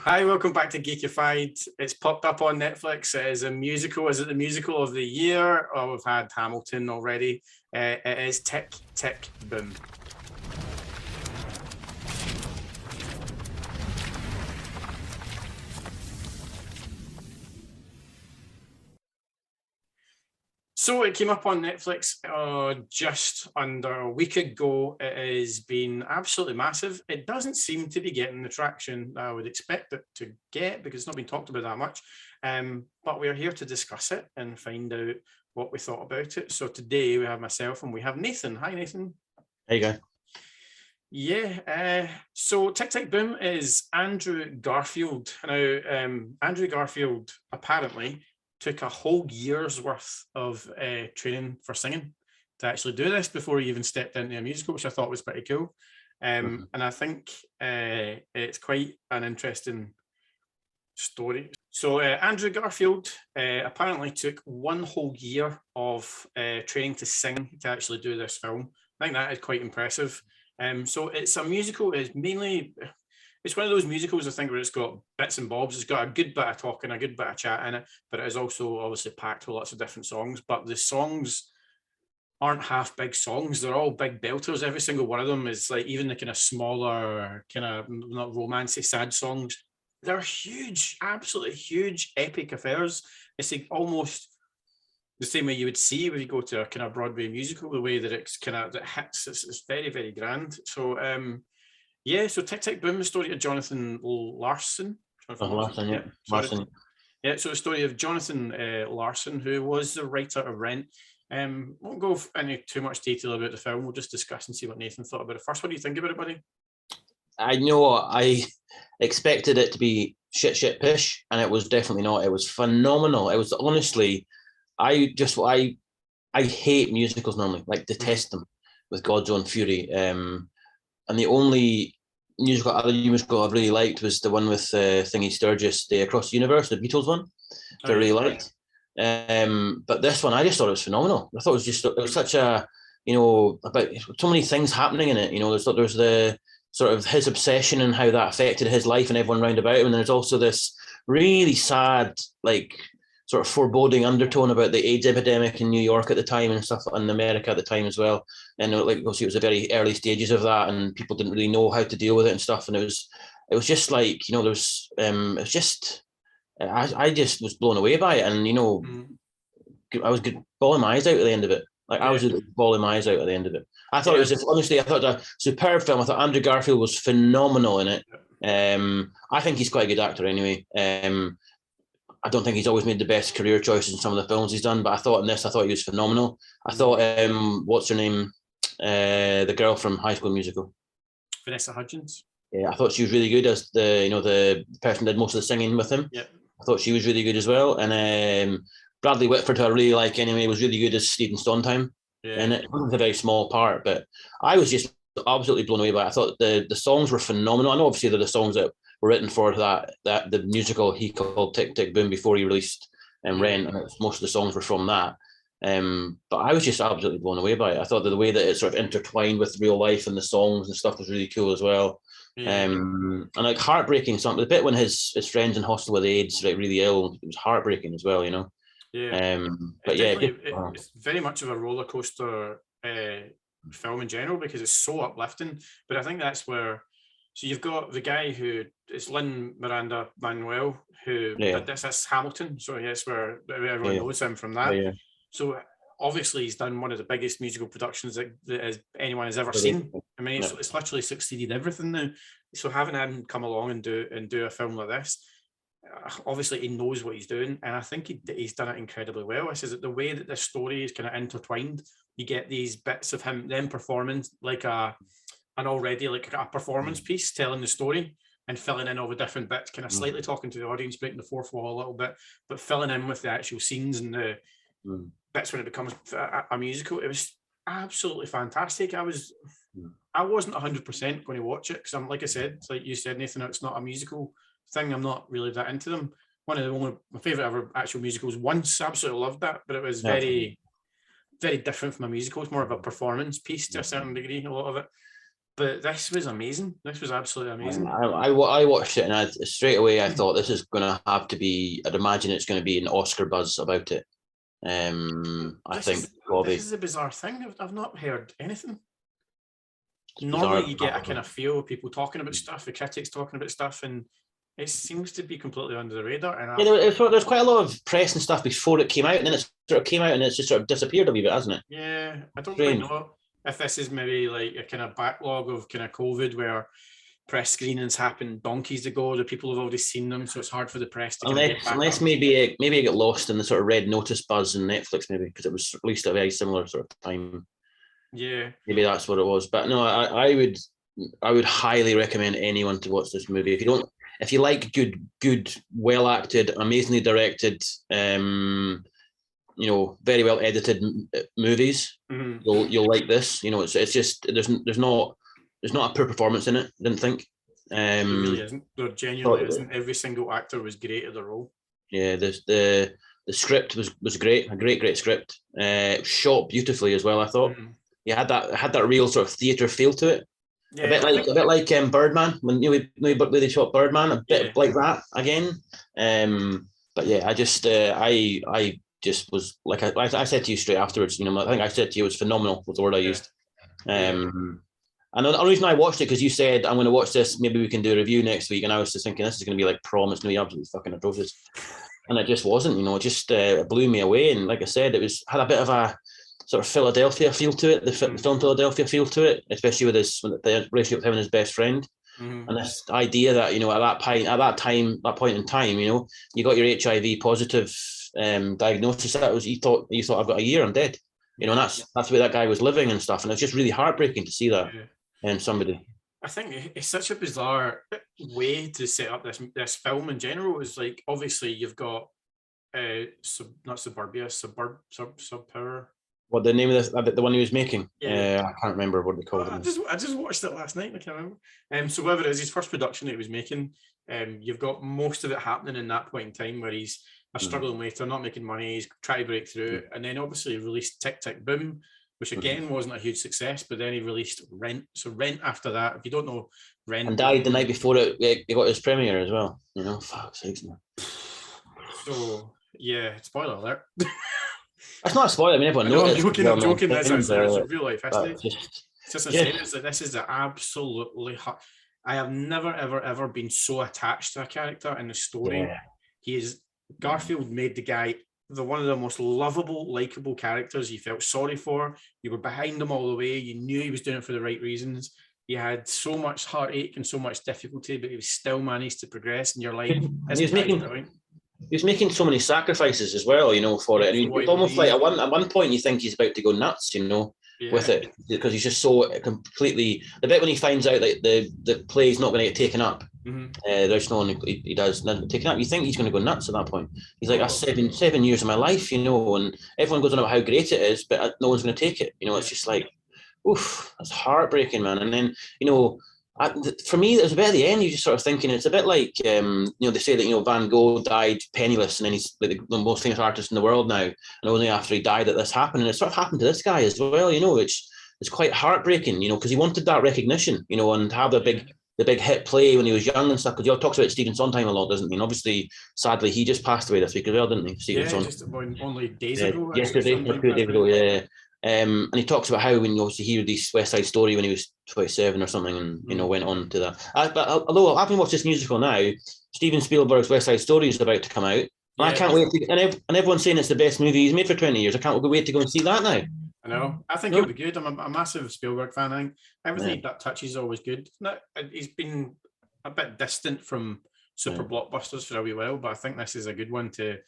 Hi, welcome back to Geekified. It's popped up on Netflix. It is a musical. Is it the musical of the year? Oh, we've had Hamilton already. It is Tick, Tick, Boom. So it came up on Netflix just under a week ago. It has been absolutely massive. It doesn't seem to be getting the traction that I would expect it to get because it's not been talked about that much. But we're here to discuss it and find out what we thought about it. So today we have myself and we have Nathan. Hi, Nathan. There you go. Yeah, so Tick Tick Boom is Andrew Garfield. Now, Andrew Garfield apparently took a whole year's worth of training for singing to actually do this before he even stepped into a musical, which I thought was pretty cool. And I think it's quite an interesting story. So Andrew Garfield apparently took one whole year of training to sing to actually do this film. I think that is quite impressive. So it's a musical. It's one of those musicals, I think, where it's got bits and bobs. It's got a good bit of talking, a good bit of chat in it, but it is also obviously packed with lots of different songs. But the songs aren't half big songs. They're all big belters. Every single one of them is like, even the kind of smaller, kind of not romancy, sad songs. They're huge, absolutely huge, epic affairs. It's like almost the same way you would see when you go to a kind of Broadway musical, the way that it's kind of, that hits, it's very, very grand. So, yeah, so Tick Tick Boom, the story of Jonathan Larson. Larson, yeah. Larson. Yeah, so the story of Jonathan Larson, who was the writer of Rent. Won't go into too much detail about the film. We'll just discuss and see what Nathan thought about it first. What do you think about it, buddy? I know I expected it to be shit pish, and it was definitely not. It was phenomenal. It was honestly, I hate musicals normally, like detest them with God's own fury. And the only other musical I really liked was the one with Thingy Sturgis, the Across the Universe, the Beatles one. I really liked. But this one, I just thought it was phenomenal. I thought it was such a, about so many things happening in it. There's the sort of his obsession and how that affected his life and everyone round about him. And there's also this really sad, like, sort of foreboding undertone about the AIDS epidemic in New York at the time and stuff, in America at the time as well. And like, obviously it was the very early stages of that, and people didn't really know how to deal with it and stuff. And it was just like, it was just, I just was blown away by it. And, I was bawling my eyes out at the end of it. Like, I was bawling my eyes out at the end of it. I thought it was, honestly, I thought a superb film. I thought Andrew Garfield was phenomenal in it. I think he's quite a good actor anyway. I don't think he's always made the best career choices in some of the films he's done, but I thought in this, I thought he was phenomenal. I thought, what's her name? The girl from High School Musical. Vanessa Hudgens. Yeah, I thought she was really good as the person who did most of the singing with him. Yeah. I thought she was really good as well. And Bradley Whitford, who I really like anyway, was really good as Stephen Sondheim. Yeah. And it was a very small part, but I was just absolutely blown away by it. I thought the songs were phenomenal. I know obviously they're the songs that were written for that the musical he called Tick Tick Boom before he released Rent, and most of the songs were from that. But I was just absolutely blown away by it. I thought that the way that it sort of intertwined with real life and the songs and stuff was really cool as well. And like heartbreaking something. The bit when his friends in hospital with AIDS, like really ill, it was heartbreaking as well, Yeah. But it's very much of a roller coaster film in general because it's so uplifting. But I think that's where. So you've got the guy who is Lin-Miranda Manuel, who did this as Hamilton. So yes, where everyone knows him from that. So obviously he's done one of the biggest musical productions that anyone has ever seen. I mean, it's literally succeeded everything now. So having him come along and do a film like this, obviously he knows what he's doing, and I think he's done it incredibly well. I says that the way that this story is kind of intertwined, you get these bits of them performing like a performance piece, telling the story and filling in all the different bits, kind of slightly talking to the audience, breaking the fourth wall a little bit, but filling in with the actual scenes and the bits when it becomes a musical. It was absolutely fantastic. I wasn't 100% going to watch it because I'm, like I said, like you said, Nathan, it's not a musical thing. I'm not really that into them. My favorite ever actual musicals once. Absolutely loved that, but it was very, very different from a musical. It's more of a performance piece to a certain degree, a lot of it. But this was amazing. This was absolutely amazing. I watched it, and straight away I thought this is going to have to be. I'd imagine it's going to be an Oscar buzz about it. I think this is a bizarre thing. I've not heard anything. Bizarre, normally you get a kind of feel of people talking about stuff, the critics talking about stuff, and it seems to be completely under the radar. And there's quite a lot of press and stuff before it came out, and then it sort of came out and it's just sort of disappeared a wee bit, hasn't it? Yeah, I don't really know if this is maybe like a kind of backlog of kind of COVID where press screenings happened donkeys ago, the people have already seen them, so it's hard for the press to unless maybe it got lost in the sort of red notice buzz in Netflix, maybe because it was released at a very similar sort of time. Yeah, maybe that's what it was. But no, I would highly recommend anyone to watch this movie. If you like good, well acted, amazingly directed, very well edited movies, you'll like this. It's just there's not a poor performance in it. I didn't think. There really isn't. There genuinely isn't. Every single actor was great at the role. Yeah, the script was great. A great script. Shot beautifully as well, I thought. You had that real sort of theatre feel to it. Yeah, a bit like Birdman when they shot Birdman. A bit like that again. But yeah, I just was like I said to you straight afterwards. I think I said to you it was phenomenal. Was the word I used. And the only reason I watched it because you said I'm going to watch this. Maybe we can do a review next week, and I was just thinking this is going to be like Prom. It's going to be absolutely fucking atrocious, and it just wasn't. It just blew me away. And like I said, had a bit of a sort of Philadelphia feel to it, the film Philadelphia feel to it, especially with the relationship with him and his best friend, and this idea that at that point in time, you got your HIV positive diagnosis. That was you thought I've got a year, I'm dead. And that's the way that guy was living and stuff, and it's just really heartbreaking to see that. Somebody. I think it's such a bizarre way to set up this film in general. Is like obviously you've got not suburbia, subpower. What the name of the one he was making? I can't remember what they called it. I just watched it last night. I can't remember. So whatever it is, his first production that he was making, you've got most of it happening in that point in time where he's a struggling waiter, not making money, he's trying to break through, and then obviously he released Tick Tick Boom, which again wasn't a huge success, but then he released Rent. So Rent after that, if you don't know Rent, and died the night before it got his premiere as well. Fuck's sakes, man. So yeah, spoiler alert. That's not a spoiler. I mean, everyone knows. I'm joking. That's a real life history. This is absolutely hard. I have never, ever, ever been so attached to a character in the story. Yeah. Garfield made the guy one of the most lovable, likable characters. You felt sorry for. You were behind him all the way. You knew he was doing it for the right reasons. He had so much heartache and so much difficulty, but he was still managed to progress. And you're like, he was making so many sacrifices as well, for it. And it's almost like at one point you think he's about to go nuts, with it, because he's just so completely. The bit when he finds out that the play's not going to get taken up, there's no one he does taken up. You think he's going to go nuts at that point. He's like, that's 7 years of my life, and everyone goes on about how great it is, but no one's going to take it. It's just like, oof, that's heartbreaking, man. And then for me, there's a bit at the end. You're just sort of thinking it's a bit like they say that Van Gogh died penniless, and then he's like the most famous artist in the world now. And only after he died that this happened, and it sort of happened to this guy as well. It's quite heartbreaking, because he wanted that recognition, and have the big hit play when he was young and stuff. Because he talks about Stephen Sondheim a lot, doesn't he? And obviously, sadly, he just passed away this week as well, didn't he? Stephen Sondheim. Just only days ago. Yesterday, a few days ago, yeah. And he talks about how when you obviously hear this West Side Story when he was 27 or something, and went on to that. But although having watched this musical now, Steven Spielberg's West Side Story is about to come out, and I can't wait. And everyone's saying it's the best movie he's made for 20 years. I can't wait to go and see that now. I know. I think it'll be good. I'm a massive Spielberg fan. I think everything that touches is always good. He's been a bit distant from super blockbusters for a wee while, but I think this is a good one to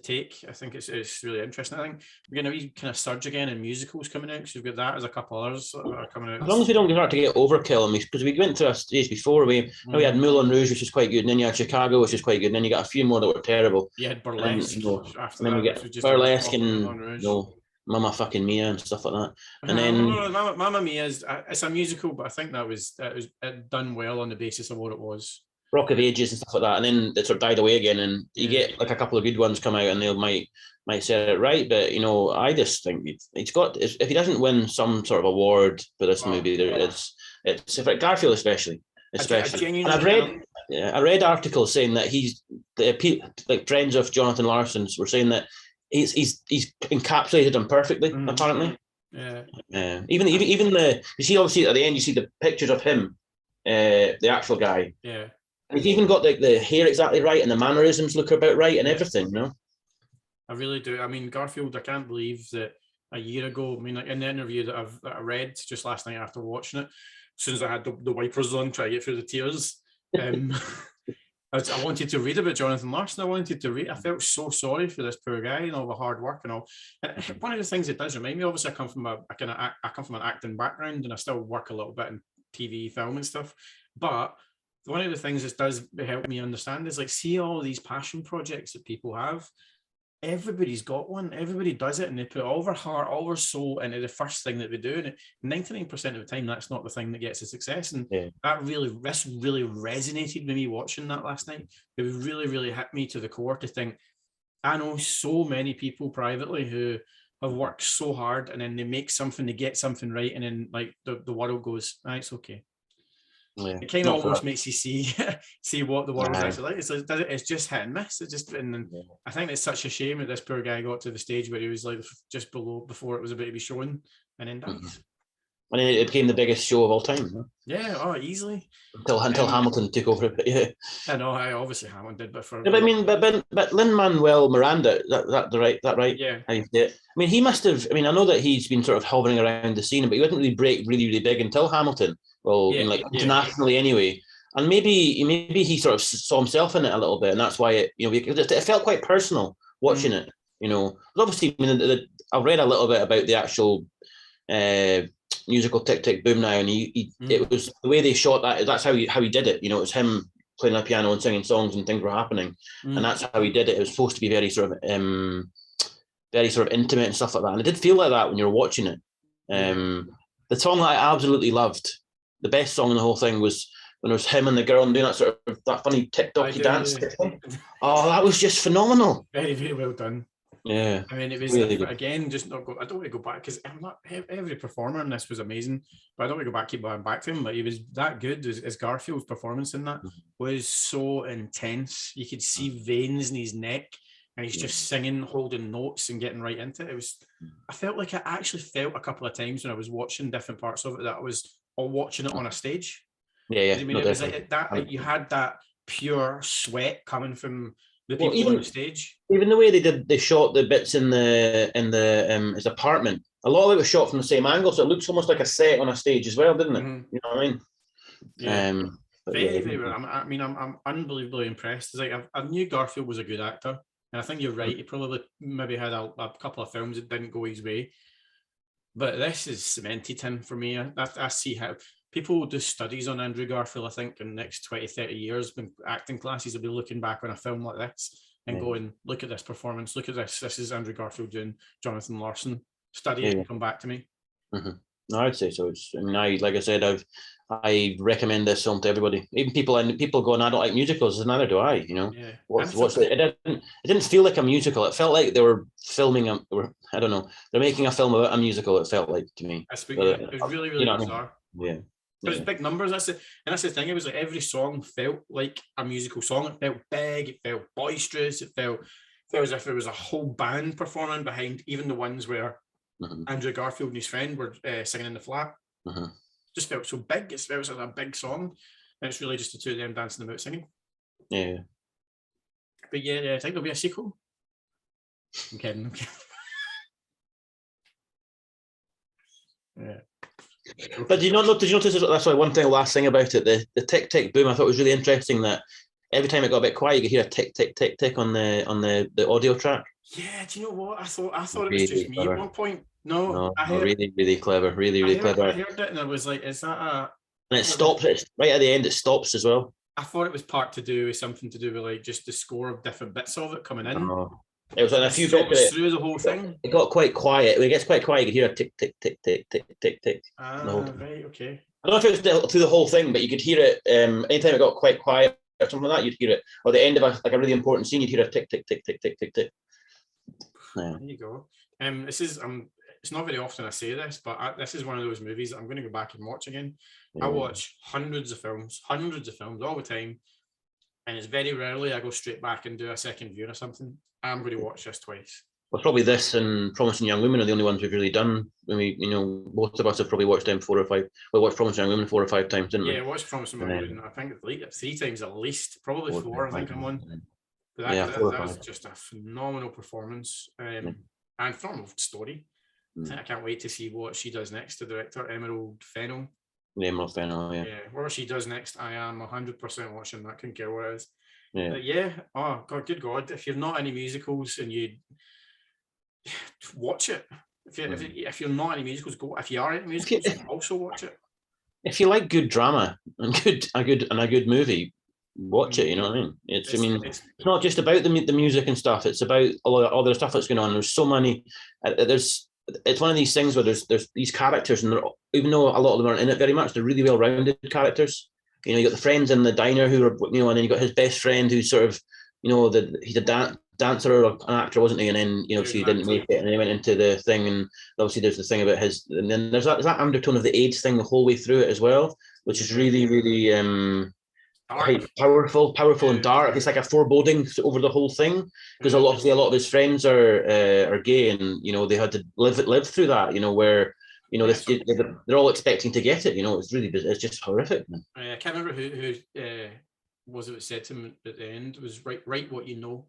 take. I think it's really interesting. I think we're going to be kind of surge again in musicals coming out. So we've got that as a couple others that are coming out. As long as we don't start to get overkill, because we went through a stage before we had Moulin Rouge, which was quite good, and then you had Chicago, which was quite good, and then you got a few more that were terrible. You had Burlesque. And then we get Burlesque and Mamma fucking Mia and stuff like that. And then Mamma Mia it's a musical, but I think that was done well on the basis of what it was. Rock of Ages and stuff like that, and then it sort of died away again, and you get like a couple of good ones come out, and they might set it right. But I just think he's got, if he doesn't win some sort of award for this movie, It's for Garfield especially. And I read articles saying that like friends of Jonathan Larson's were saying that he's encapsulated him perfectly, apparently. Yeah. Even the, you see, obviously at the end you see the pictures of him, the actual guy. Yeah. And he's even got the hair exactly right and the mannerisms look about right and everything, you know? I really do. I mean, Garfield, I can't believe that a year ago, I mean, like in the interview that I read just last night after watching it, as soon as I had the wipers on, trying to get through the tears, I wanted to read about Jonathan Larson. I felt so sorry for this poor guy and all the hard work and all. And one of the things it does remind me, obviously, I come from an acting background and I still work a little bit in TV, film and stuff. But one of the things this does help me understand is like, see all these passion projects that people have. Everybody's got one. Everybody does it, and they put all their heart, all their soul into the first thing that they do. And 99% of the time, that's not the thing that gets the success. And this really resonated with me watching that last night. It really, really hit me to the core to think, I know so many people privately who have worked so hard, and then they make something, they get something right, and then like the world goes, it's okay. Yeah, it kind of almost makes you see what the world is actually like. It's just hit and miss. I think it's such a shame that this poor guy got to the stage where he was like just below before it was about to be shown, and then dies. And it became the biggest show of all time. Huh? Yeah, easily. Until Hamilton took over it. Yeah. I know. Obviously Hamilton did, but for. Yeah, but I mean, but Lin-Manuel Miranda, that right? Yeah. I mean, he must have. I mean, I know that he's been sort of hovering around the scene, but he didn't really break really, really big until Hamilton. Well, internationally anyway, and maybe he sort of saw himself in it a little bit, and that's why it felt quite personal watching it. You know, obviously, I mean, I've read a little bit about the actual musical Tick Tick Boom now, and it was the way they shot that. That's how he did it. You know, it was him playing a piano and singing songs, and things were happening, and that's how he did it. It was supposed to be very sort of intimate and stuff like that, and it did feel like that when you were watching it. The song that I absolutely loved. The best song in the whole thing was when it was him and the girl doing that funny TikTok dance. Oh, that was just phenomenal. Very, very well done. Yeah. I mean, it was really again, just not go. I don't want to go back because I'm not every performer in this was amazing, but I don't want to go back, keep going back to him. But he was that good. As Garfield's performance in that was so intense. You could see veins in his neck, and he's just singing, holding notes, and getting right into it. I felt like I actually felt a couple of times when I was watching different parts of it that I was or watching it on a stage. Yeah. I mean, it was like that. You had that pure sweat coming from the people on the stage. Even the way they shot the bits in his apartment. A lot of it was shot from the same angle, so it looks almost like a set on a stage as well, didn't it? You know what I mean? Yeah. Very well. I mean, I'm unbelievably impressed. It's like I knew Garfield was a good actor, and I think you're right. He probably maybe had a couple of films that didn't go his way. But this has cemented him for me. I see how people do studies on Andrew Garfield. I think in the next 20, 30 years, when acting classes will be looking back on a film like this and going, look at this performance, look at this. This is Andrew Garfield doing Jonathan Larson. Study it and come back to me. No, I'd say so. Like I said, I recommend this film to everybody. Even people going, I don't like musicals, and neither do I. You know, it didn't feel like a musical. It felt like they were filming I don't know. They're making a film about a musical. It felt like to me. It was really, really bizarre. Yeah. But it's big numbers. That's the thing. It was like every song felt like a musical song. It felt big. It felt boisterous. It felt as if there was a whole band performing behind. Even the ones where Andrew Garfield and his friend were singing in the flat. Just felt so big. It felt like a big song, and it's really just the two of them dancing about singing. Yeah. But I think there'll be a sequel. I'm kidding. Yeah. But did you notice that's why one thing, last thing about it, the tick tick boom, I thought was really interesting that every time it got a bit quiet, you could hear a tick tick tick tick on the audio track. Yeah, do you know what? I thought it was just me at one point. No, really, really clever. Really clever. I heard it and I was like, is that a... And it stops, it's right at the end, it stops as well. I thought it was something to do with like just the score of different bits of it coming in. It was on a few bits through the whole thing. It got quite quiet. When it gets quite quiet, you can hear a tick, tick, tick, tick, tick, tick, tick. Right, okay. I don't know if it was through the whole thing, but you could hear it anytime it got quite quiet or something like that, you'd hear it. Or the end of a really important scene, you'd hear a tick, tick, tick, tick, tick, tick, tick. There you go. This is it's not very often I say this, but this is one of those movies that I'm going to go back and watch again. I Yeah. watch hundreds of films all the time, and it's very rarely I go straight back and do a second view or something. I'm going to watch this twice. Well, probably this and Promising Young Women are the only ones we've really done. When we, both of us have probably watched them 4 or 5. We watched Promising Young Women 4 or 5 times, didn't we? Yeah, I watched Promising Young Women. I think like 3 times at least, probably 4. I think I'm on. But that was just a phenomenal performance, and phenomenal story. I can't wait to see what she does next. The director, Emerald Fennell. Emerald Fennell, yeah. What she does next, I am 100% watching that. Couldn't care what it is. Yeah. Oh God, good God! If you're not any musicals and you watch it, if you're not any musicals, go. If you are into musicals, also watch it. If you like good drama and a good movie, watch it. You know what I mean? It's not just about the music and stuff. It's about all the other stuff that's going on. There's so many. It's one of these things where there's these characters, and even though a lot of them aren't in it very much, they're really well-rounded characters. You got the friends in the diner who are, and then you got his best friend who's sort of, he's a dancer or an actor, wasn't he? And then, so he didn't make it, and he went into the thing, and obviously there's the thing about his, and then there's that undertone of the AIDS thing the whole way through it as well, which is really, really quite powerful and dark. It's like a foreboding over the whole thing, because a lot of his friends are gay, and they had to live through that, where they're all expecting to get it. It's just horrific. I can't remember who was it said to him at the end. It was write what you know.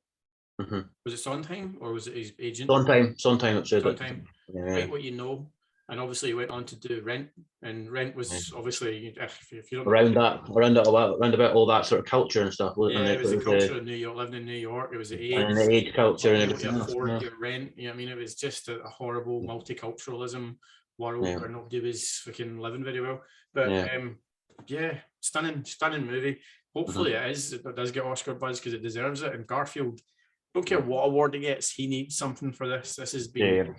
Mm-hmm. Was it Sondheim or was it his agent? Sondheim it said Sondheim. Write what you know. And obviously he went on to do Rent, and Rent was obviously, if you don't around about all that sort of culture and stuff. It was the culture of New York, living in New York. It was the AIDS, and the age culture and everything. Afford your rent. It was just a horrible multiculturalism world where nobody was fucking living very well. But stunning movie. Hopefully it does get Oscar buzz because it deserves it. And Garfield, don't care what award it gets, he needs something for this. This has been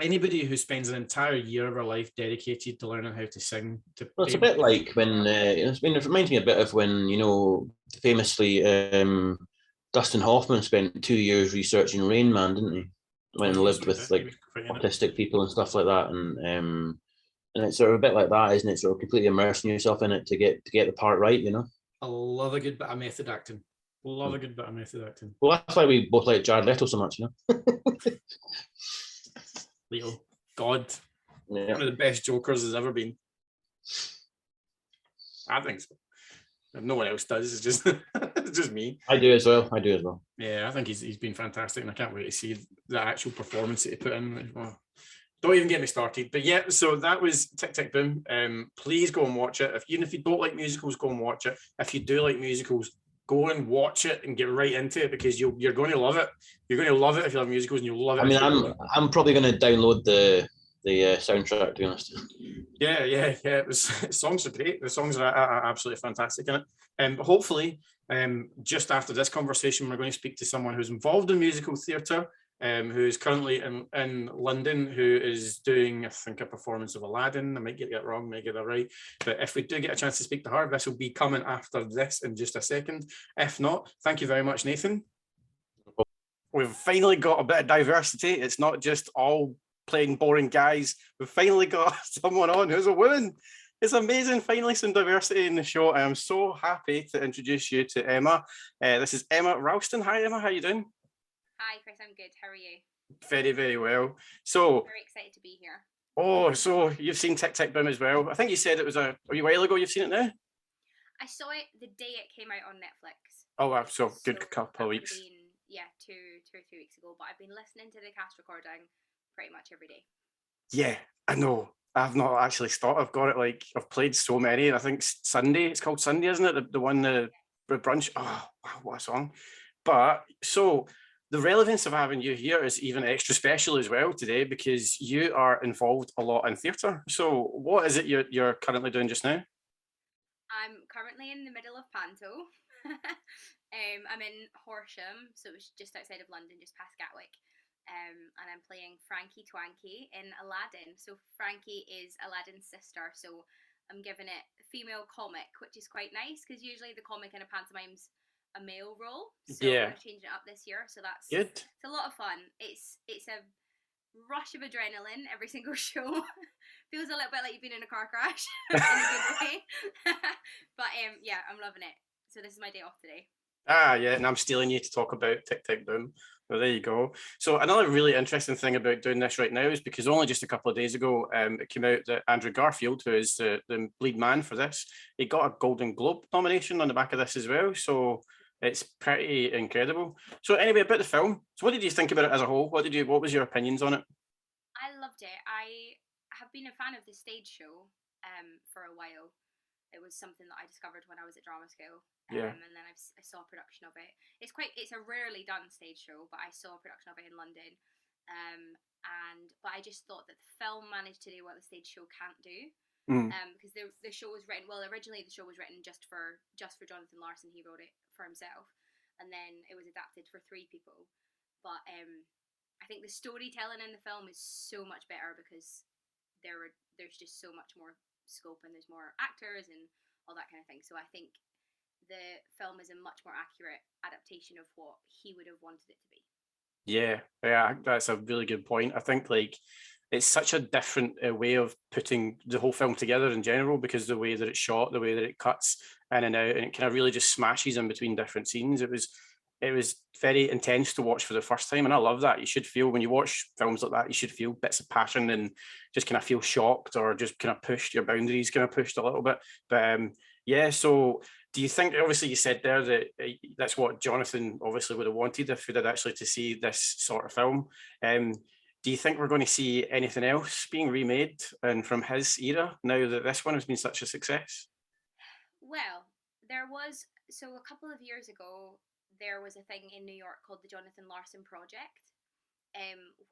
anybody who spends an entire year of their life dedicated to learning how to sing. It's a bit like when it reminds me a bit of when famously Dustin Hoffman spent 2 years researching Rain Man, didn't he? Went and lived with like autistic people and stuff like that, and it's sort of a bit like that, isn't it? Sort of completely immersing yourself in it to get the part right, I love a good bit of method acting. Well, that's why we both like Jared Leto so much, Leto, God, one of the best Jokers has ever been. I think so. If no one else does, it's just me. I do as well. Yeah, I think he's been fantastic, and I can't wait to see the actual performance that he put in. Well, don't even get me started. But yeah, so that was Tick Tick Boom. Please go and watch it. Even if you don't like musicals, go and watch it. If you do like musicals, go and watch it and get right into it, because you're going to love it. You're going to love it if you love musicals, and you'll love it. I mean, I'm probably going to download the soundtrack, to be honest. Yeah. The songs are great. The songs are absolutely fantastic in it. But hopefully, just after this conversation, we're going to speak to someone who's involved in musical theatre, who is currently in London, who is doing, I think, a performance of Aladdin. I might get that wrong, might get that right. But if we do get a chance to speak to her, this will be coming after this in just a second. If not, thank you very much, Nathan. We've finally got a bit of diversity. It's not just all playing boring guys. We've finally got someone on who's a woman. It's amazing. Finally, some diversity in the show. I am so happy to introduce you to Emma. This is Emma Ralston. Hi, Emma. How are you doing? Hi, Chris. I'm good. How are you? Very, very well. So, very excited to be here. Oh, so you've seen Tick Tick Boom as well. I think you said it was a wee while ago. You've seen it now? I saw it the day it came out on Netflix. Oh, wow. So good couple of weeks. Two or 3 weeks ago. But I've been listening to the cast recording pretty much every day. Yeah, I know. I've not actually stopped. I've got it I've played so many, and I think Sunday. It's called Sunday, isn't it? The one the brunch. Oh, wow, what a song! But so the relevance of having you here is even extra special as well today, because you are involved a lot in theatre. So what is it you're currently doing just now? I'm currently in the middle of Panto. I'm in Horsham, so it's just outside of London, just past Gatwick. And I'm playing Frankie Twanky in Aladdin. So Frankie is Aladdin's sister, so I'm giving it a female comic, which is quite nice, because usually the comic in a pantomime's a male role. So we're changing it up this year, so that's good. It's a lot of fun. It's a rush of adrenaline every single show. Feels a little bit like you've been in a car crash in a good way. But yeah, I'm loving it. So this is my day off today. Yeah, and I'm stealing you to talk about Tick Tick Boom. Well, there you go. So another really interesting thing about doing this right now is because only just a couple of days ago, it came out that Andrew Garfield, who is the lead man for this, he got a Golden Globe nomination on the back of this as well. So it's pretty incredible. So anyway, about the film. So what did you think about it as a whole? What was your opinions on it? I loved it. I have been a fan of the stage show for a while. It was something that I discovered when I was at drama school. Yeah. And then I saw a production of it. It's a rarely done stage show, but I saw a production of it in London. But I just thought that the film managed to do what the stage show can't do. Because the show was written, well, originally the show was written just for Jonathan Larson. He wrote it for himself, and then it was adapted for 3 people. But I think the storytelling in the film is so much better because there's just so much more scope and there's more actors and all that kind of thing. So I think the film is a much more accurate adaptation of what he would have wanted it to be. Yeah, that's a really good point. I think like it's such a different way of putting the whole film together in general, because the way that it's shot, the way that it cuts in and out, and it kind of really just smashes in between different scenes. It was very intense to watch for the first time, and I love that. You should feel, when you watch films like that, you should feel bits of passion and just kind of feel shocked or just kind of pushed, your boundaries kind of pushed a little bit. But yeah, so do you think, obviously you said there that that's what Jonathan obviously would have wanted if we did actually to see this sort of film. Do you think we're going to see anything else being remade and from his era now that this one has been such a success? Well, so a couple of years ago, there was a thing in New York called the Jonathan Larson Project,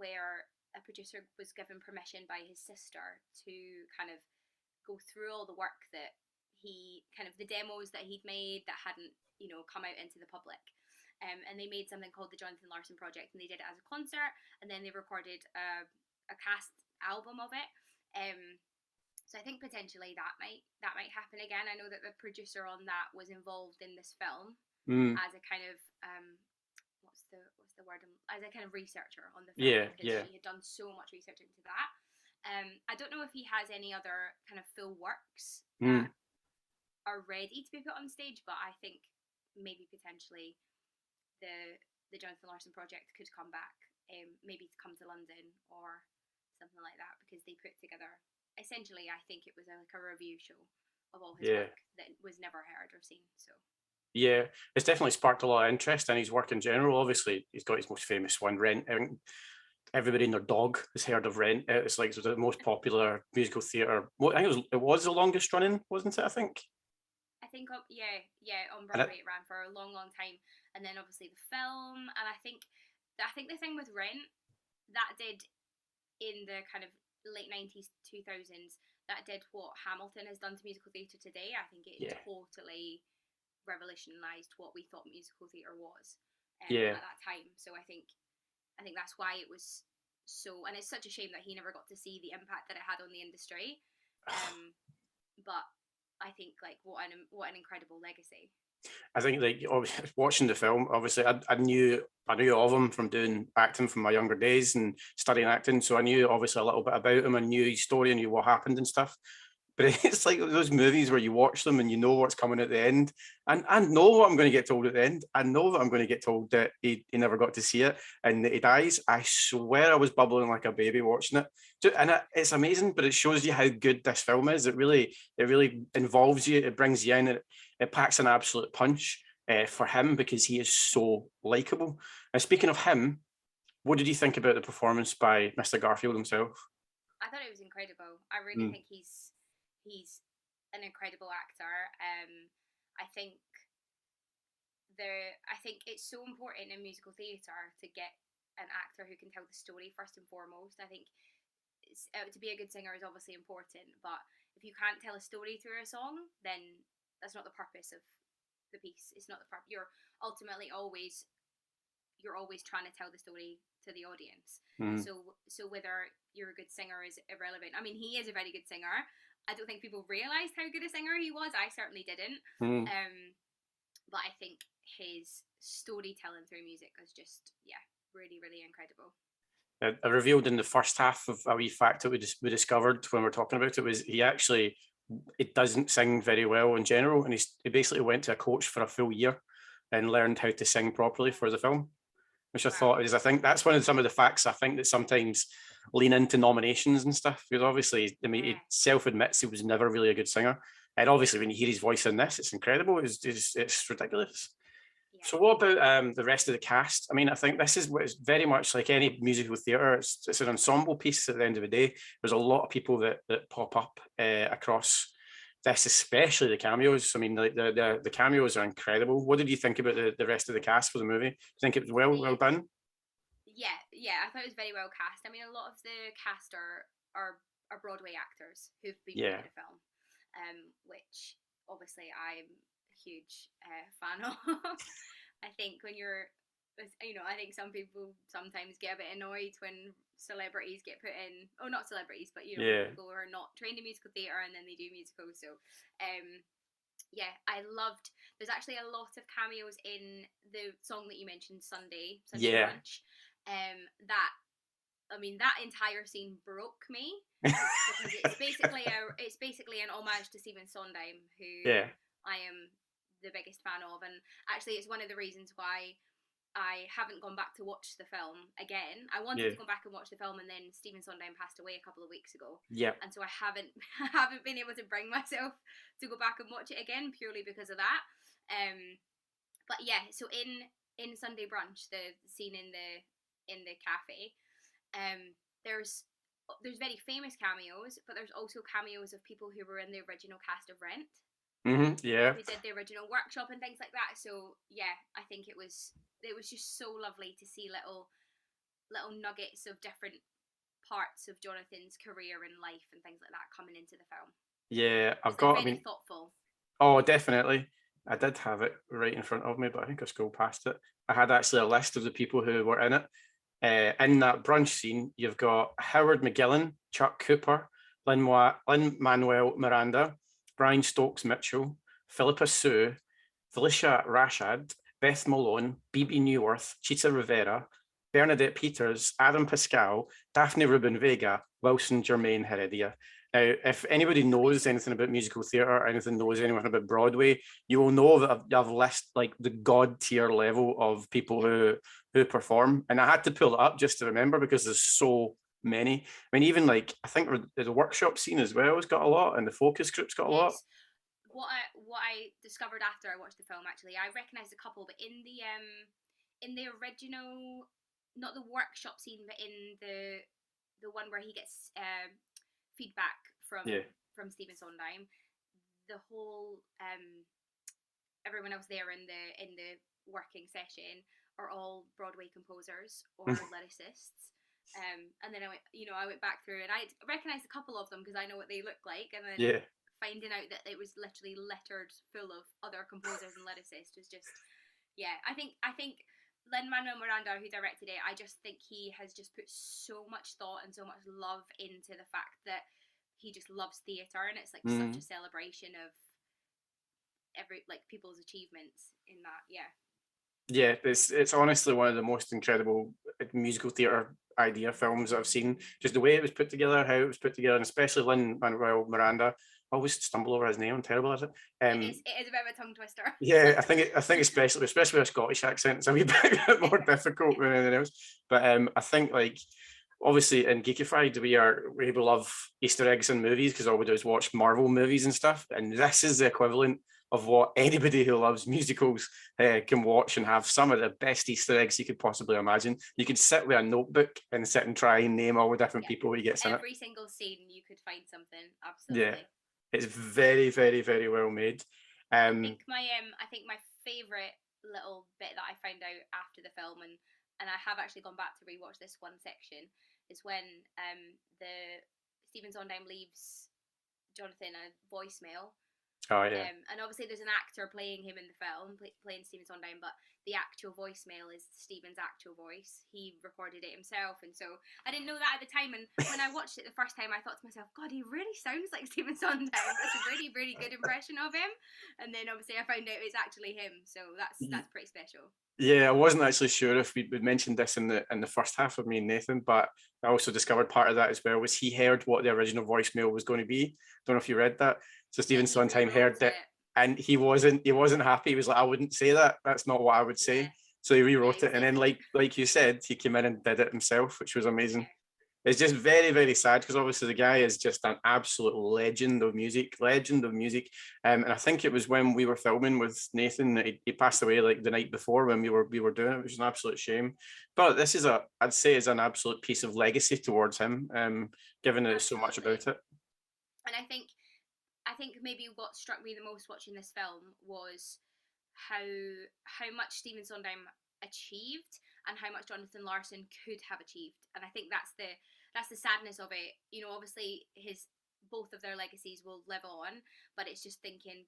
where a producer was given permission by his sister to kind of go through all the work that the demos that he'd made that hadn't, come out into the public. And they made something called the Jonathan Larson Project, and they did it as a concert, and then they recorded a cast album of it. So I think potentially that might happen again. I know that the producer on that was involved in this film as a kind of what's the word, as a kind of researcher on the film, because she had done so much research into that. I don't know if he has any other kind of full works that are ready to be put on stage, but I think maybe potentially the Jonathan Larson Project could come back, maybe to come to London or something like that, because they put together, essentially, I think it was like a review show of all his work that was never heard or seen. So yeah, it's definitely sparked a lot of interest in his work in general. Obviously, he's got his most famous one, Rent. Everybody and their dog has heard of Rent. It's like the most popular musical theatre. I think it was the longest running, wasn't it? I think, on Broadway it ran for a long, long time, and then obviously the film. And I think the thing with Rent, that did in the kind of late 90s, 2000s, that did what Hamilton has done to musical theatre today. I think it totally revolutionised what we thought musical theatre was at that time. So I think that's why it was so, and it's such a shame that he never got to see the impact that it had on the industry. But I think like what an incredible legacy. I think like watching the film, obviously I knew of him from doing acting from my younger days and studying acting, so I knew obviously a little bit about him and knew his story and knew what happened and stuff. But it's like those movies where you watch them and you know what's coming at the end. And I know what I'm going to get told at the end. I know that I'm going to get told that he never got to see it and that he dies. I swear I was bubbling like a baby watching it. And it's amazing, but it shows you how good this film is. It really involves you. It brings you in. It packs an absolute punch for him because he is so likable. And speaking of him, what did you think about the performance by Mr. Garfield himself? I thought it was incredible. I really think he's an incredible actor. I think it's so important in musical theatre to get an actor who can tell the story first and foremost. I think to be a good singer is obviously important, but if you can't tell a story through a song, then that's not the purpose of the piece. It's not the purpose. You're always trying to tell the story to the audience. So whether you're a good singer is irrelevant. I mean, he is a very good singer. I don't think people realised how good a singer he was. I certainly didn't. But I think his storytelling through music was just, really, really incredible. I revealed in the first half of a wee fact that we discovered when we were talking about it was it doesn't sing very well in general, and he basically went to a coach for a full year and learned how to sing properly for the film, which I thought is, I think that's one of some of the facts I think that sometimes lean into nominations and stuff, because obviously, I mean, he self admits he was never really a good singer, and obviously when you hear his voice in this, it's incredible. It's ridiculous. So what about the rest of the cast? I mean, I think this is what is very much like any musical theatre. It's an ensemble piece at the end of the day. There's a lot of people that pop up across this, especially the cameos. I mean, the cameos are incredible. What did you think about the rest of the cast for the movie? Do you think it was well done? Yeah, I thought it was very well cast. I mean, a lot of the cast are Broadway actors who've been put in the film, which obviously I'm a huge fan of. I think when you're, I think some people sometimes get a bit annoyed when celebrities get put in, not celebrities, but people who are not trained in musical theatre and then they do musicals. So I loved, there's actually a lot of cameos in the song that you mentioned, Sunday Brunch. That entire scene broke me because it's basically an homage to Stephen Sondheim, who I am the biggest fan of, and actually it's one of the reasons why I haven't gone back to watch the film again. I wanted to go back and watch the film, and then Stephen Sondheim passed away a couple of weeks ago. And so I haven't been able to bring myself to go back and watch it again, purely because of that. But yeah, so in Sunday Brunch, the scene in the cafe, there's very famous cameos, but there's also cameos of people who were in the original cast of Rent. Mm-hmm, who did the original workshop and things like that. So yeah, I think it was just so lovely to see little nuggets of different parts of Jonathan's career and life and things like that coming into the film. Yeah, very thoughtful. Oh, definitely. I did have it right in front of me, but I think I scrolled past it. I had actually a list of the people who were in it. In that brunch scene, you've got Howard McGillen, Chuck Cooper, Lin-Manuel Miranda, Brian Stokes Mitchell, Philippa Sue, Felicia Rashad, Beth Malone, BB Newworth, Cheetah Rivera, Bernadette Peters, Adam Pascal, Daphne Rubin Vega, Wilson Germain Heredia. Now, if anybody knows anything about musical theatre or knows anything about Broadway, you will know that I've listed like the god tier level of people who perform. And I had to pull it up just to remember because there's so many. I mean, even like, I think the workshop scene as well has got a lot, and the focus group's got a lot. What I discovered after I watched the film, actually, I recognised a couple, but in the original, not the workshop scene, but in the one where he gets feedback from Stephen Sondheim, the whole everyone else there in the working session are all Broadway composers or lyricists. And then I went back through and I recognised a couple of them because I know what they look like, and then finding out that it was literally littered full of other composers and lyricists was just, I think Lin-Manuel Miranda, who directed it, I just think he has just put so much thought and so much love into the fact that he just loves theatre, and it's like such a celebration of people's achievements in that. Yeah, it's honestly one of the most incredible musical theatre idea films that I've seen. Just the way it was put together, how it was put together, and especially Lin-Manuel Miranda. I always stumble over his name. I'm terrible at it. It is a bit of a tongue twister. Yeah, I think especially with a Scottish accent, it's a wee bit more difficult than anything else. But I think like obviously in Geekified we love Easter eggs in movies because all we do is watch Marvel movies and stuff, and this is the equivalent of what anybody who loves musicals can watch and have some of the best Easter eggs you could possibly imagine. You could sit with a notebook and sit and try and name all the different people he gets in it. Every single scene you could find something, absolutely. Yeah, it's very, very, very well made. I think my favourite little bit that I found out after the film, and I have actually gone back to rewatch this one section, is when the Stephen Sondheim leaves Jonathan a voicemail Oh yeah. And obviously there's an actor playing him in the film, playing Stephen Sondheim, but the actual voicemail is Stephen's actual voice. He recorded it himself, and so I didn't know that at the time. And when I watched it the first time, I thought to myself, God, he really sounds like Stephen Sondheim. That's a really, really good impression of him. And then obviously I found out it's actually him, so that's pretty special. Yeah, I wasn't actually sure if we'd mentioned this in the first half of me and Nathan, but I also discovered part of that as well was he heard what the original voicemail was going to be. Don't know if you read that. So Stephen Sondheim heard it, and he wasn't happy. He was like, I wouldn't say that. That's not what I would say. Yeah. So he rewrote it, and then like you said, he came in and did it himself, which was amazing. Yeah. It's just very, very sad because obviously the guy is just an absolute legend of music. And I think it was when we were filming with Nathan that he passed away like the night before when we were doing it, which is an absolute shame. But this is I'd say is an absolute piece of legacy towards him, given that there's so much about it. And I think maybe what struck me the most watching this film was how much Stephen Sondheim achieved and how much Jonathan Larson could have achieved. And I think that's the sadness of it. You know, obviously both of their legacies will live on, but it's just thinking,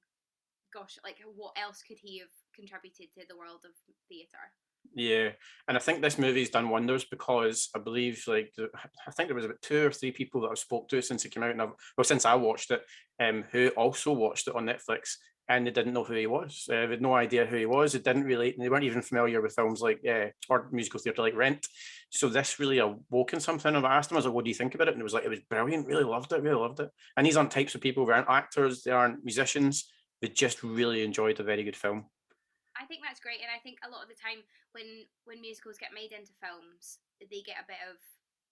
gosh, like what else could he have contributed to the world of theatre? Yeah, and I think this movie's done wonders because I believe I think there was about 2 or 3 people that I've spoke to since it came out, and since I watched it, who also watched it on Netflix, and they didn't know who he was. They had no idea who he was. They didn't relate. They weren't even familiar with films like or musical theatre like Rent. So this really awoken something. And I asked him, I was like, "What do you think about it?" And it was like, "It was brilliant. Really loved it. And these aren't types of people. They aren't actors. They aren't musicians. They just really enjoyed a very good film. I think that's great, and I think a lot of the time when musicals get made into films, they get a bit of,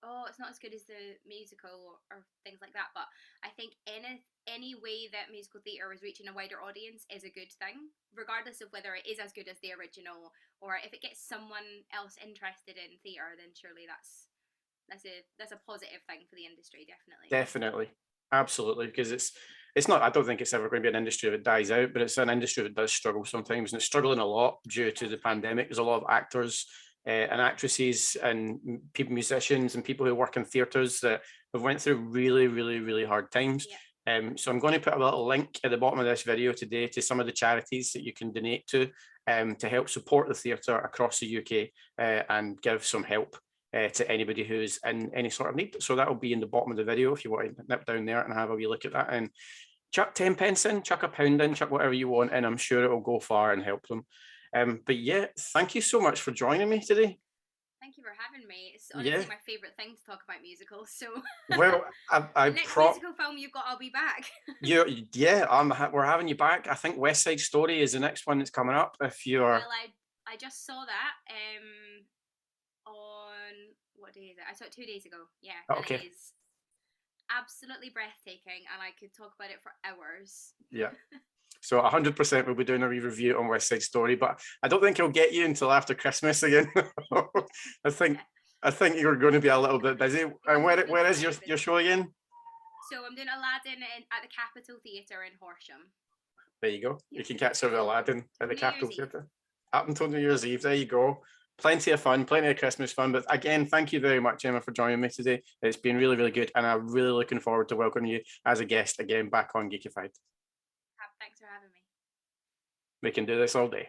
oh, it's not as good as the musical or things like that. But I think any way that musical theatre is reaching a wider audience is a good thing, regardless of whether it is as good as the original, or if it gets someone else interested in theatre, then surely that's a positive thing for the industry, Definitely. Absolutely, because it's not, I don't think it's ever going to be an industry that dies out, but it's an industry that does struggle sometimes, and it's struggling a lot due to the pandemic. There's a lot of actors and actresses and musicians and people who work in theatres that have went through really, really, really hard times. Yeah. So I'm going to put a little link at the bottom of this video today to some of the charities that you can donate to help support the theatre across the UK and give some help to anybody who's in any sort of need. So that will be in the bottom of the video if you want to nip down there and have a wee look at that, and chuck 10 pence in, chuck a £1 in, chuck whatever you want, and I'm sure it will go far and help them. But yeah, thank you so much for joining me today. Thank you for having me. It's honestly my favourite thing to talk about musicals. So well, I next musical film you've got, I'll be back. We're having you back. I think West Side Story is the next one that's coming up. If you're well, I just saw that on what day is it? I saw it 2 days ago. Yeah, okay. And it is absolutely breathtaking, and I could talk about it for hours. Yeah. So 100% we'll be doing a review on West Side Story, but I don't think it'll get you until after Christmas again. I think you're going to be a little bit busy. And where is your show again? So I'm doing Aladdin at the Capitol Theatre in Horsham. There you go. You can catch Aladdin at the Capitol Theatre up until New Year's Eve. There you go. Plenty of fun, plenty of Christmas fun. But again, thank you very much, Emma, for joining me today. It's been really, really good. And I'm really looking forward to welcoming you as a guest again back on Geekified. Thanks for having me. We can do this all day.